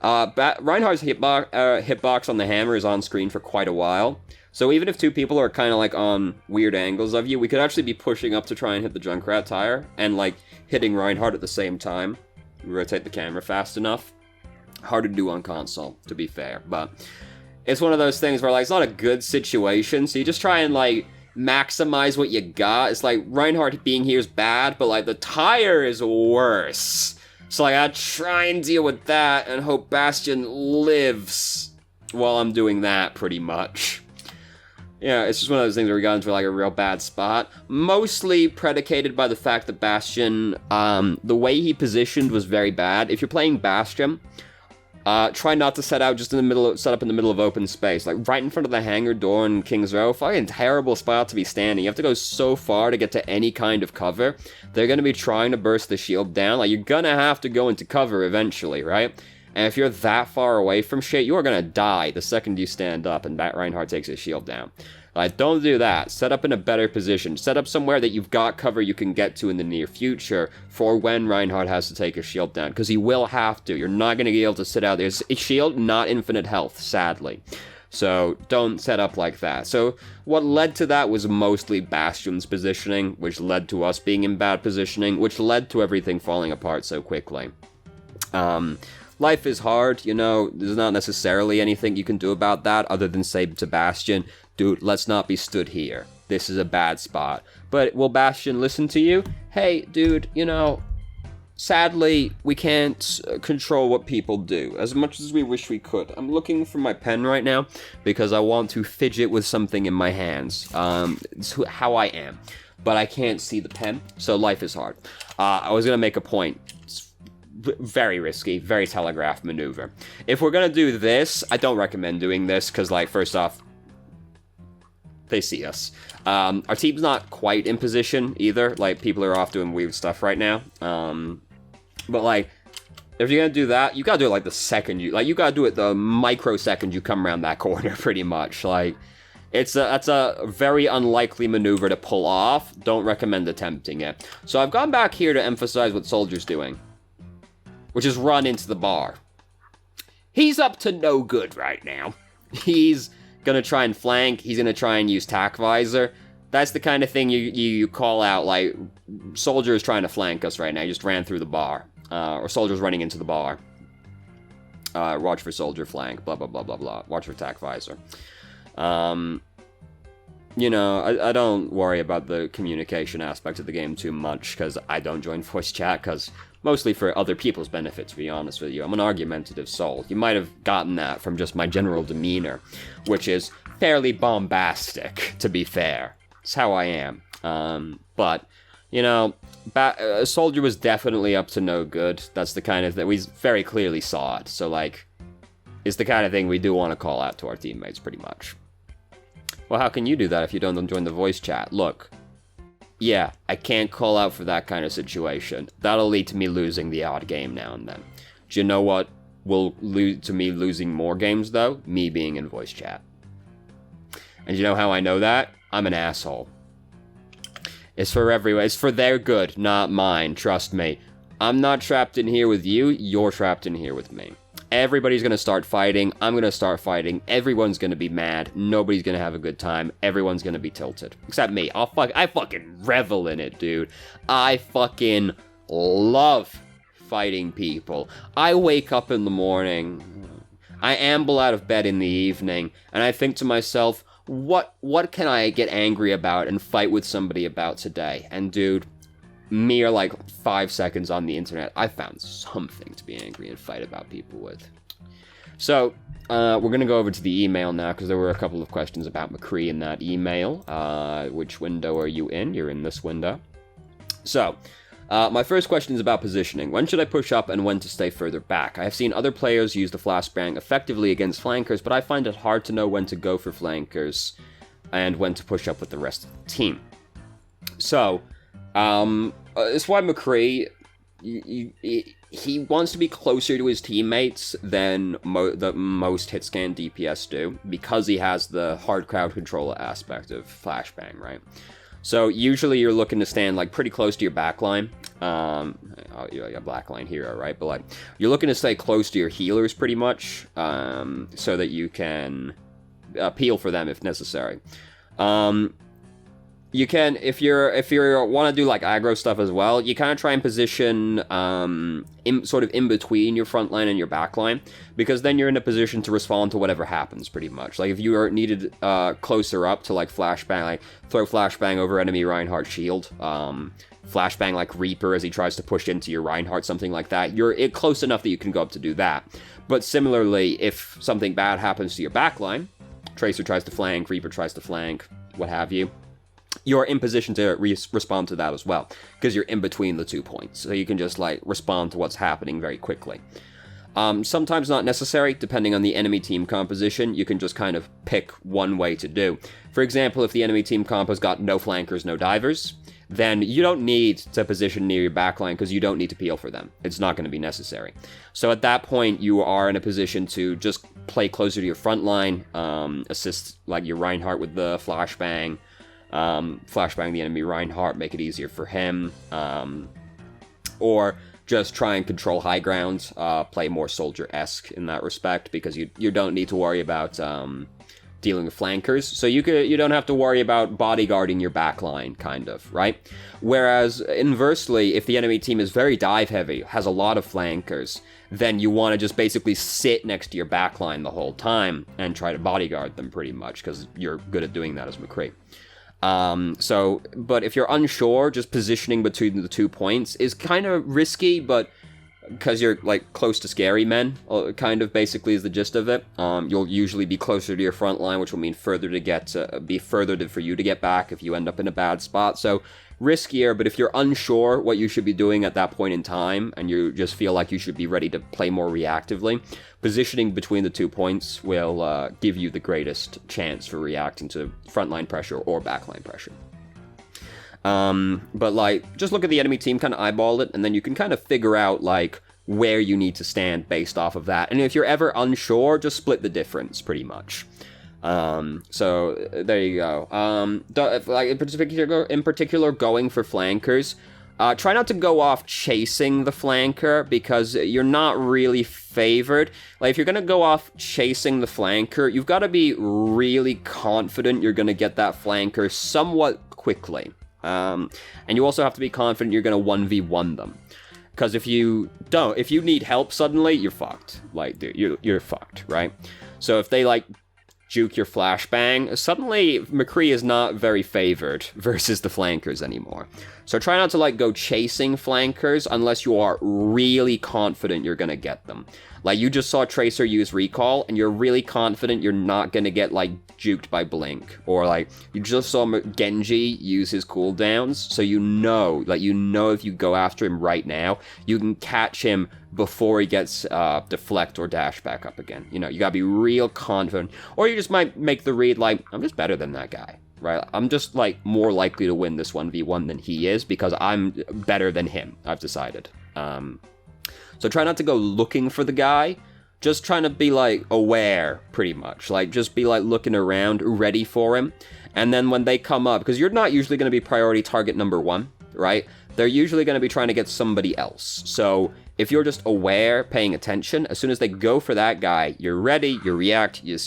Reinhardt's hitbox on the hammer is on screen for quite a while, so even if 2 people are kind of like on weird angles of you, we could actually be pushing up to try and hit the Junkrat tire, and like hitting Reinhardt at the same time. Rotate the camera fast enough. Hard to do on console, to be fair, but it's one of those things where like it's not a good situation, so you just try and like maximize what you got. It's like Reinhardt being here is bad, but like the tire is worse. So like I try and deal with that and hope Bastion lives while I'm doing that pretty much. Yeah, it's just one of those things where we got into like a real bad spot. Mostly predicated by the fact that Bastion, the way he positioned was very bad. If you're playing Bastion, try not to set up in the middle of open space, like right in front of the hangar door in King's Row. Fucking terrible spot to be standing. You have to go so far to get to any kind of cover. They're gonna be trying to burst the shield down. Like, you're gonna have to go into cover eventually, right? And if you're that far away from shit, you are gonna die the second you stand up and Reinhardt takes his shield down. Like, don't do that. Set up in a better position. Set up somewhere that you've got cover you can get to in the near future for when Reinhardt has to take his shield down, because he will have to. You're not going to be able to sit out there. It's a shield, not infinite health, sadly. So don't set up like that. So what led to that was mostly Bastion's positioning, which led to us being in bad positioning, which led to everything falling apart so quickly. Life is hard, you know, there's not necessarily anything you can do about that other than say to Bastion, dude, let's not be stood here. This is a bad spot. But will Bastion listen to you? Hey, dude, you know, sadly, we can't control what people do as much as we wish we could. I'm looking for my pen right now because I want to fidget with something in my hands. It's how I am. But I can't see the pen, so life is hard. I was going to make a point. Very risky, very telegraphed maneuver. If we're gonna do this, I don't recommend doing this, because, like, first off, they see us. Our team's not quite in position, either. Like, people are off doing weird stuff right now. But, like, if you're gonna do that, you gotta do it, like, the second you... Like, you gotta do it the microsecond you come around that corner, pretty much. Like, that's a very unlikely maneuver to pull off. Don't recommend attempting it. So I've gone back here to emphasize what Soldier's doing, which is run into the bar. He's up to no good right now. He's gonna try and flank. He's gonna try and use tack visor. That's the kind of thing you call out, like, Soldier is trying to flank us right now. He just ran through the bar. Or Soldier's running into the bar. Watch for Soldier flank, blah, blah, blah, blah, blah. Watch for tack visor. You know, I don't worry about the communication aspect of the game too much, because I don't join voice chat, because... Mostly for other people's benefit, to be honest with you. I'm an argumentative soul. You might have gotten that from just my general demeanor, which is fairly bombastic, to be fair. It's how I am. But, you know, Soldier was definitely up to no good. That's the kind of thing, we very clearly saw it. So, like, it's the kind of thing we do want to call out to our teammates, pretty much. Well, how can you do that if you don't join the voice chat? Look. Yeah, I can't call out for that kind of situation. That'll lead to me losing the odd game now and then. Do you know what will lead to me losing more games, though? Me being in voice chat. And you know how I know that? I'm an asshole. It's for everyone. It's for their good, not mine. Trust me. I'm not trapped in here with you. You're trapped in here with me. Everybody's gonna start fighting. I'm gonna start fighting. Everyone's gonna be mad. Nobody's gonna have a good time. Everyone's gonna be tilted. Except me. I fucking revel in it, dude. I fucking love fighting people. I wake up in the morning. I amble out of bed in the evening. And I think to myself, what can I get angry about and fight with somebody about today? And dude, mere like 5 seconds on the internet, I found something to be angry and fight about people with. So, we're going to go over to the email now, because there were a couple of questions about McCree in that email. Which window are you in? You're in this window. So, my first question is about positioning. When should I push up and when to stay further back? I have seen other players use the flashbang effectively against flankers, but I find it hard to know when to go for flankers and when to push up with the rest of the team. So, it's why McCree, he wants to be closer to his teammates than most hitscan DPS do, because he has the hard crowd controller aspect of flashbang, right? So usually you're looking to stand like pretty close to your backline. You're a backline hero, right? But like you're looking to stay close to your healers pretty much, so that you can peel for them if necessary. You can, if you want to do like aggro stuff as well, you kind of try and position sort of in between your front line and your back line, because then you're in a position to respond to whatever happens pretty much. Like if you are needed closer up to like flashbang, like throw flashbang over enemy Reinhardt shield, flashbang like Reaper as he tries to push into your Reinhardt, something like that, you're close enough that you can go up to do that. But similarly, if something bad happens to your back line, Tracer tries to flank, Reaper tries to flank, what have you, you're in position to respond to that as well, because you're in between the 2 points, so you can just like respond to what's happening very quickly. Sometimes not necessary, depending on the enemy team composition. You can just kind of pick one way to do. For example, if the enemy team comp has got no flankers, no divers, then you don't need to position near your backline, because you don't need to peel for them. It's not going to be necessary. So at that point, you are in a position to just play closer to your front line, assist like your Reinhardt with the flashbang, flashbang the enemy Reinhardt, make it easier for him, or just try and control high ground, play more soldier-esque in that respect, because you don't need to worry about dealing with flankers, so you don't have to worry about bodyguarding your backline, kind of, right? Whereas, inversely, if the enemy team is very dive-heavy, has a lot of flankers, then you want to just basically sit next to your backline the whole time and try to bodyguard them pretty much, because you're good at doing that as McCree. But if you're unsure, just positioning between the 2 points is kind of risky, but because you're like close to scary men, kind of basically is the gist of it. You'll usually be closer to your front line, which will mean for you to get back if you end up in a bad spot. So riskier, but if you're unsure what you should be doing at that point in time, and you just feel like you should be ready to play more reactively, positioning between the 2 points will give you the greatest chance for reacting to frontline pressure or backline pressure. But like, just look at the enemy team, kind of eyeball it, and then you can kind of figure out like where you need to stand based off of that. And if you're ever unsure, just split the difference pretty much. So there you go. Like in particular, going for flankers, try not to go off chasing the flanker, because you're not really favored. Like if you're gonna go off chasing the flanker, you've got to be really confident you're gonna get that flanker somewhat quickly. And you also have to be confident you're gonna 1v1 them. Because if you need help suddenly, you're fucked. Like, dude, you're fucked, right? So if they like juke your flashbang, suddenly McCree is not very favored versus the flankers anymore. So try not to like go chasing flankers unless you are really confident you're gonna get them. Like you just saw Tracer use recall and you're really confident you're not gonna get like juked by Blink, or like you just saw Genji use his cooldowns, so you know if you go after him right now, you can catch him before he gets deflect or dash back up again. You know, you gotta be real confident, or you just might make the read like, I'm just better than that guy, right? I'm just like more likely to win this 1v1 than he is because I'm better than him, I've decided. So try not to go looking for the guy, just trying to be like aware pretty much, like just be like looking around, ready for him. And then when they come up, because you're not usually going to be priority target number one, right? They're usually going to be trying to get somebody else. So if you're just aware, paying attention, as soon as they go for that guy, you're ready, you react, you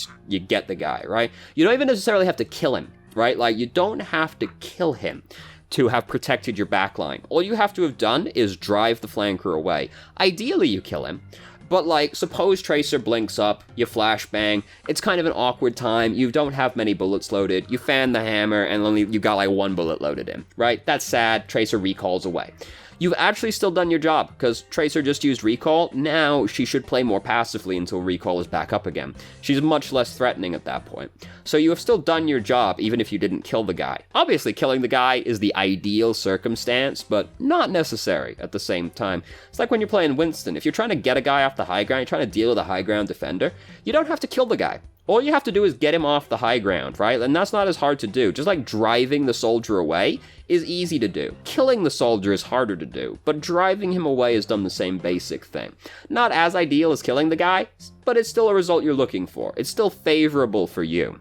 get the guy, right? You don't even necessarily have to kill him, right? Like you don't have to kill him to have protected your backline. All you have to have done is drive the flanker away. Ideally, you kill him, But, like, suppose Tracer blinks up, you flashbang, it's kind of an awkward time, you don't have many bullets loaded, you fan the hammer, and only you got, like, 1 bullet loaded in, right? That's sad, Tracer recalls away. You've actually still done your job, because Tracer just used recall. Now she should play more passively until recall is back up again. She's much less threatening at that point. So you have still done your job, even if you didn't kill the guy. Obviously, killing the guy is the ideal circumstance, but not necessary at the same time. It's like when you're playing Winston. If you're trying to get a guy off the high ground, you're trying to deal with a high ground defender, you don't have to kill the guy. All you have to do is get him off the high ground, right? And that's not as hard to do. Just like driving the soldier away is easy to do. Killing the soldier is harder to do, but driving him away has done the same basic thing. Not as ideal as killing the guy, but it's still a result you're looking for. It's still favorable for you.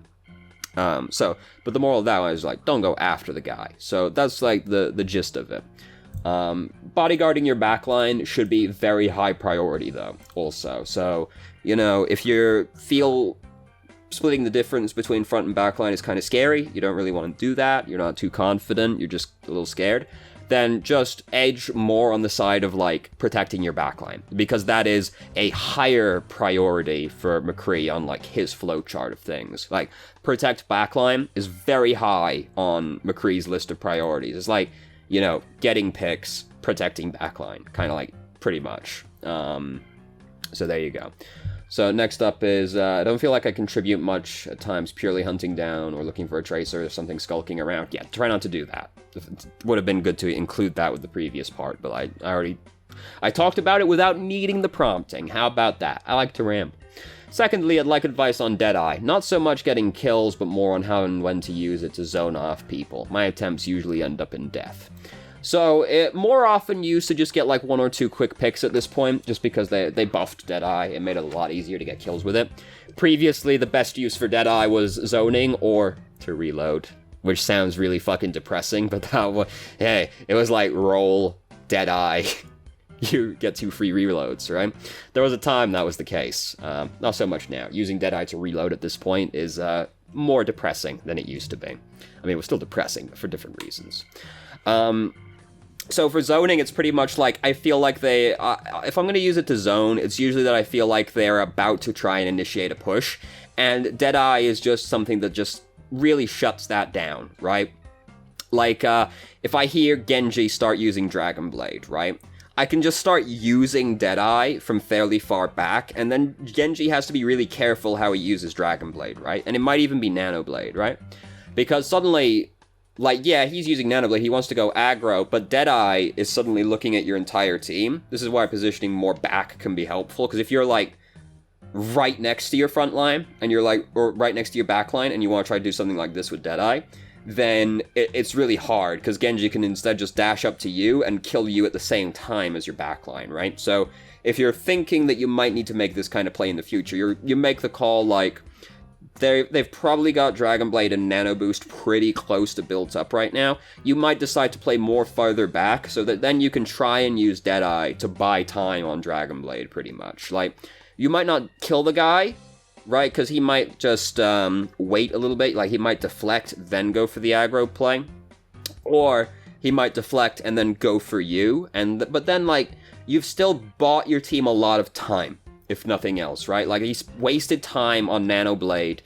But the moral of that one is, like, don't go after the guy. So that's, like, the gist of it. Bodyguarding your backline should be very high priority, though, also. So, you know, if you feel splitting the difference between front and backline is kind of scary, you don't really want to do that, you're not too confident, you're just a little scared, then just edge more on the side of, like, protecting your backline, because that is a higher priority for McCree on, like, his flowchart of things. Like, protect backline is very high on McCree's list of priorities. It's like, you know, getting picks, protecting backline, kind of like, pretty much. So there you go. So next up is, I don't feel like I contribute much at times, purely hunting down or looking for a tracer or something skulking around. Yeah, try not to do that. It would have been good to include that with the previous part, but I talked about it without needing the prompting. How about that? I like to ramble. Secondly, I'd like advice on Deadeye. Not so much getting kills, but more on how and when to use it to zone off people. My attempts usually end up in death. So, it more often used to just get, like, 1 or 2 quick picks at this point, just because they buffed Deadeye. It made it a lot easier to get kills with it. Previously, the best use for Deadeye was zoning or to reload, which sounds really fucking depressing, but that was, hey, it was like, roll, Deadeye, you get 2 free reloads, right? There was a time that was the case. Not so much now. Using Deadeye to reload at this point is more depressing than it used to be. I mean, it was still depressing, but for different reasons. So for zoning, it's pretty much like, I feel like they, if I'm going to use it to zone, it's usually that I feel like they're about to try and initiate a push, and Deadeye is just something that just really shuts that down, right? Like, if I hear Genji start using Dragon Blade, right? I can just start using Deadeye from fairly far back, and then Genji has to be really careful how he uses Dragon Blade, right? And it might even be Nano Blade, right? Because suddenly, like, yeah, he's using Nano Blade, he wants to go aggro, but Deadeye is suddenly looking at your entire team. This is why positioning more back can be helpful, because if you're, like, right next to your front line, and you're, like, or right next to your back line, and you want to try to do something like this with Deadeye, then it's really hard, because Genji can instead just dash up to you and kill you at the same time as your backline, right? So, if you're thinking that you might need to make this kind of play in the future, you make the call, like, they've probably got Dragon Blade and Nano Boost pretty close to built up right now. You might decide to play more farther back, so that then you can try and use Deadeye to buy time on Dragon Blade, pretty much. Like, you might not kill the guy, right? Because he might just wait a little bit, like he might deflect, then go for the aggro play. Or he might deflect and then go for you, but then, like, you've still bought your team a lot of time, if nothing else, right? Like, he's wasted time on Nano Blade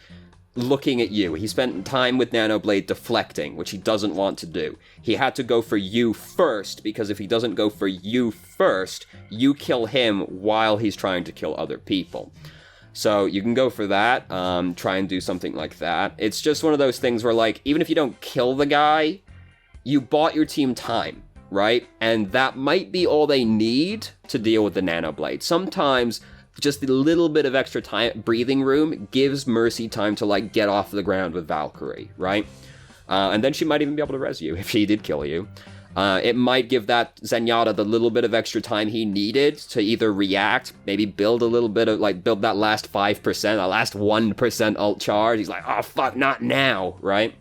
looking at you. He spent time with Nano Blade deflecting, which he doesn't want to do. He had to go for you first, because if he doesn't go for you first, you kill him while he's trying to kill other people. So you can go for that, try and do something like that. It's just one of those things where, like, even if you don't kill the guy, you bought your team time, right? And that might be all they need to deal with the Nano Blade. Sometimes just a little bit of extra time, breathing room, gives Mercy time to, like, get off the ground with Valkyrie, right? And then she might even be able to res you if she did kill you. It might give that Zenyatta the little bit of extra time he needed to either react, maybe build a little bit of, like, build that last 5%, that last 1% ult charge. He's like, oh, fuck, not now, right?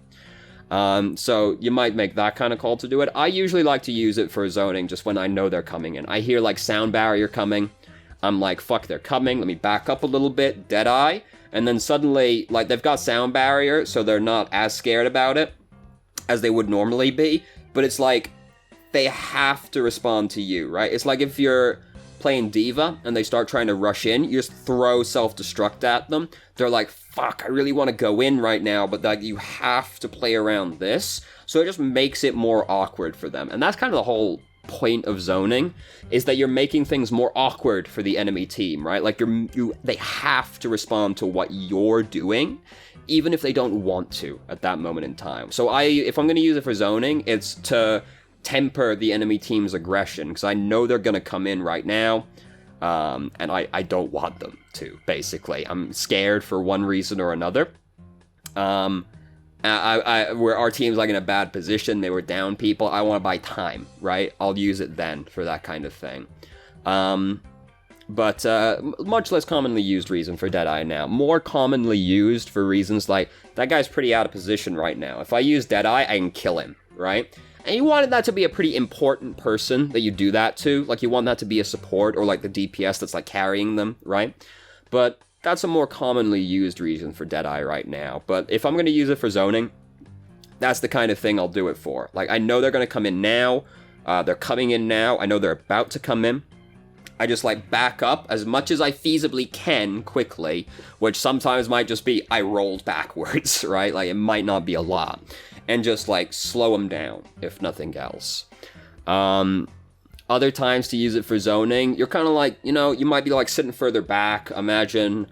So you might make that kind of call to do it. I usually like to use it for zoning just when I know they're coming in. I hear, like, sound barrier coming. I'm like, fuck, they're coming, let me back up a little bit, Deadeye, and then suddenly, like, they've got sound barrier, so they're not as scared about it as they would normally be, but it's like, they have to respond to you, right? It's like if you're playing Diva and they start trying to rush in, you just throw self-destruct at them. They're like, fuck, I really want to go in right now, but like you have to play around this. So it just makes it more awkward for them. And that's kind of the whole point of zoning, is that you're making things more awkward for the enemy team, right? Like they have to respond to what you're doing, even if they don't want to at that moment in time. So if I'm going to use it for zoning, it's to temper the enemy team's aggression, because I know they're going to come in right now, and I don't want them to, basically. I'm scared for one reason or another. Where our team's like in a bad position, they were down people, I want to buy time, right? I'll use it then for that kind of thing. But much less commonly used reason for Deadeye now. More commonly used for reasons like, that guy's pretty out of position right now. If I use Deadeye, I can kill him, right? And you wanted that to be a pretty important person that you do that to. Like, you want that to be a support, or like the DPS that's like carrying them, right? But that's a more commonly used reason for Deadeye right now. But if I'm going to use it for zoning, that's the kind of thing I'll do it for. Like, I know they're going to come in now. They're coming in now. I know they're about to come in. I just, like, back up as much as I feasibly can quickly, which sometimes might just be I rolled backwards, right? Like, it might not be a lot. And just, like, slow them down, if nothing else. Other times to use it for zoning, you're kind of like, you know, you might be, like, sitting further back. Imagine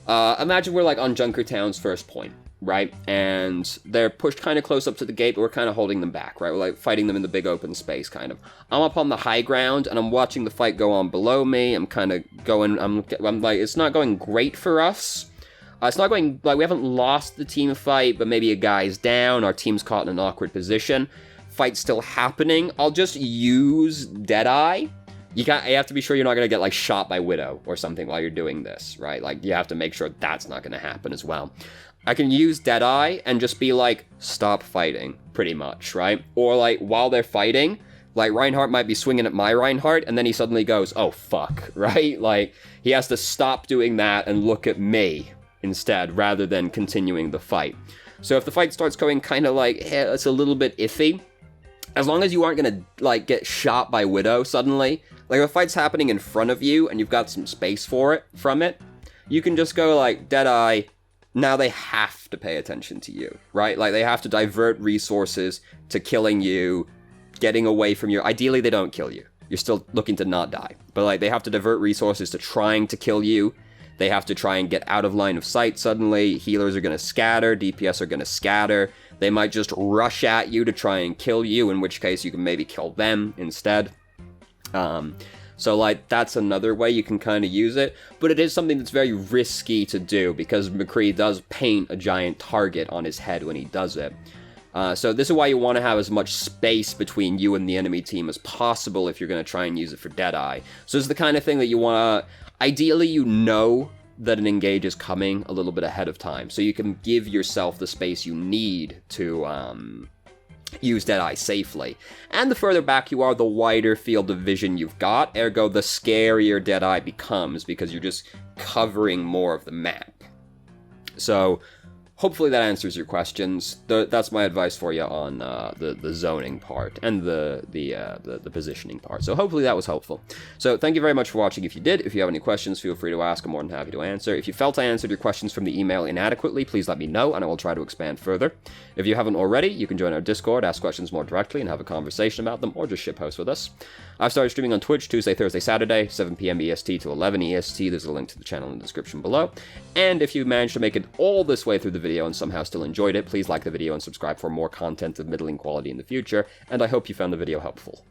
we're, like, on Junkertown's first point, right? And they're pushed kind of close up to the gate, but we're kind of holding them back, right? We're, like, fighting them in the big open space, kind of. I'm up on the high ground, and I'm watching the fight go on below me. I'm kind of going, I'm like, it's not going great for us. It's not going, like, we haven't lost the team fight, but maybe a guy's down, our team's caught in an awkward position. Fight's still happening. I'll just use Deadeye. You have to be sure you're not going to get, like, shot by Widow or something while you're doing this, right? Like, you have to make sure that's not going to happen as well. I can use Deadeye and just be like, stop fighting, pretty much, right? Or, like, while they're fighting, like, Reinhardt might be swinging at my Reinhardt, and then he suddenly goes, oh, fuck, right? Like, he has to stop doing that and look at me instead, rather than continuing the fight. So if the fight starts going kind of like, hey, it's a little bit iffy, as long as you aren't going to, like, get shot by Widow suddenly, like, if a fight's happening in front of you and you've got some space from it, you can just go, like, Deadeye, now they have to pay attention to you, right? Like, they have to divert resources to killing you, getting away from you. Ideally, they don't kill you. You're still looking to not die. But, like, they have to divert resources to trying to kill you. They have to try and get out of line of sight suddenly. Healers are going to scatter. DPS are going to scatter. They might just rush at you to try and kill you, in which case you can maybe kill them instead. So, like, that's another way you can kind of use it. But it is something that's very risky to do, because McCree does paint a giant target on his head when he does it. So this is why you want to have as much space between you and the enemy team as possible if you're going to try and use it for Deadeye. So it's the kind of thing that you want to... Ideally, you know that an engage is coming a little bit ahead of time, so you can give yourself the space you need to use Deadeye safely. And the further back you are, the wider field of vision you've got, ergo the scarier Deadeye becomes, because you're just covering more of the map. So hopefully that answers your questions. That's my advice for you on the zoning part and the positioning part. So hopefully that was helpful. So thank you very much for watching. If you did, if you have any questions, feel free to ask. I'm more than happy to answer. If you felt I answered your questions from the email inadequately, please let me know, and I will try to expand further. If you haven't already, you can join our Discord, ask questions more directly, and have a conversation about them, or just shitpost with us. I've started streaming on Twitch Tuesday, Thursday, Saturday, 7 p.m. EST to 11 EST. There's a link to the channel in the description below. And if you managed to make it all this way through the video and somehow still enjoyed it, please like the video and subscribe for more content of middling quality in the future, and I hope you found the video helpful.